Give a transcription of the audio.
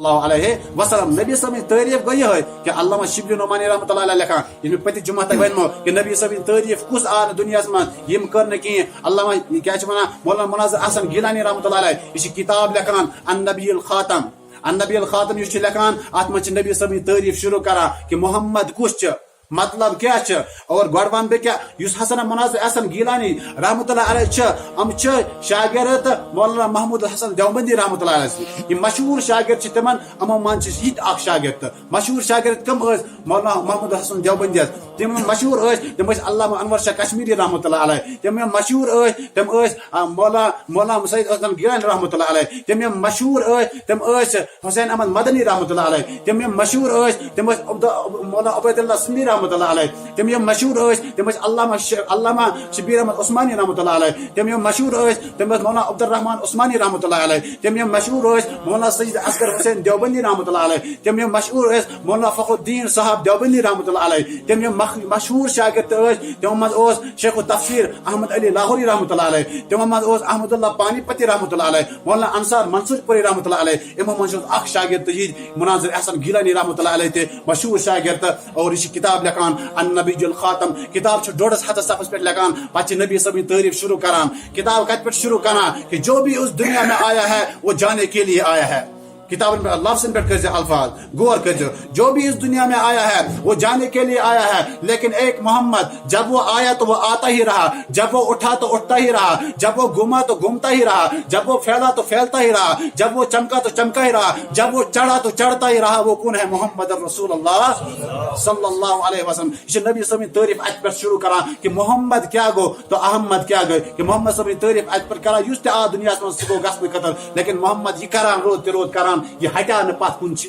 اللہ علیہ وسلم نبی صاحب تعریف گئی ہے کہ علامہ شبلی نعمانی رحمۃ اللہ علیہ لکھان یہ پتہ جمعہ تک ونمو کہ نبی صاحب تعریف کس آ دنیا من یم کر کہیں علامہ کیا مولانا مناظر احسن گیلانی رحمۃ اللہ علیہ یہ کتاب لکھان النبی الخاتم النبی الخاتم یہ لکھان ات من نبی صاحب تعریف شروع کران کہ محمد کس مطلب کیا اور گوڑ ون بہ کیا اس حسن مناظر احسن گیلانی رحمۃ اللہ علیہ ام شاگرد مولانا محمود حسن دیوبندی رحمۃ اللہ علیہ یہ مشہور شاگرد تمن امو من یہ اخ شاگرد مشہور شاگرد کم مولانا محمود حسن دیوبندی تم مشہور تم علامہ انور شاہ کشمیری رحمۃ اللہ علیہ تم مشہور تم مولانا سید حسن گیلانی رحمۃ اللہ علیہ تم مشہور تم حسین احمد مدنی رحمۃ اللہ علیہ تم مشہور تم مولانا عبید اللہ سندھی رحمۃ اللہ علیہ تم مشہور تم علامہ شبیر احمد عثمانی رحمۃ اللہ علیہ تم مشہور تم مولانا عبد الرحمان عثمانی رحمۃ اللہ علیہ تم مشہور مولانا سید اصغر حسین دیوبندی رحمۃ اللہ علیہ تم مشہور مولانا فخر الدین صاحب دیوبندی رحمۃ اللہ علیہ تم مشہور شاگرد تم مز شیخ التفسیر احمد علی لاہوری رحمۃ اللہ علیہ تم مز احمد اللہ پانی پتی رحمۃ اللہ علیہ مولانا انصار منصور پوری رحمۃ اللہ علیہ امو من اخ شاگرد مناظر احسن گیلانی رحمۃ اللہ علیہ مشہور شاگرد اور یہ کتاب لکھان النبی الخاتم کتاب ڈوڑس ہتس صفحس پہ لکھان پتہ نبی صاحب تعریف شروع کران کتاب کت پہ شروع کران کہ جو بھی اس دنیا میں آیا ہے وہ جانے کے لیے آیا ہے کتاب لفظ پہ کر الفاظ غور کر جو بھی اس دنیا میں آیا ہے وہ جانے کے لیے آیا ہے لیکن ایک محمد جب وہ آیا تو وہ آتا ہی رہا جب وہ اٹھا تو اٹھتا ہی رہا جب وہ گھوما تو گھومتا ہی رہا جب وہ پھیلا تو پھیلتا ہی رہا جب وہ چمکا تو چمکا ہی رہا جب وہ چڑھا تو چڑھتا ہی رہا وہ کون ہے محمد رسول اللہ صلی اللہ علیہ وسلم یہ نبی صلی تعریف ات پہ شروع کران کہ محمد کیا گو تو احمد کیا گئی کہ محمد صلی تعریف ات پہ کران اس تہ آ دنیا من سہ گو گھن خطر لیکن محمد یہ کران رود تہ رود کران یہ ہٹا پت کن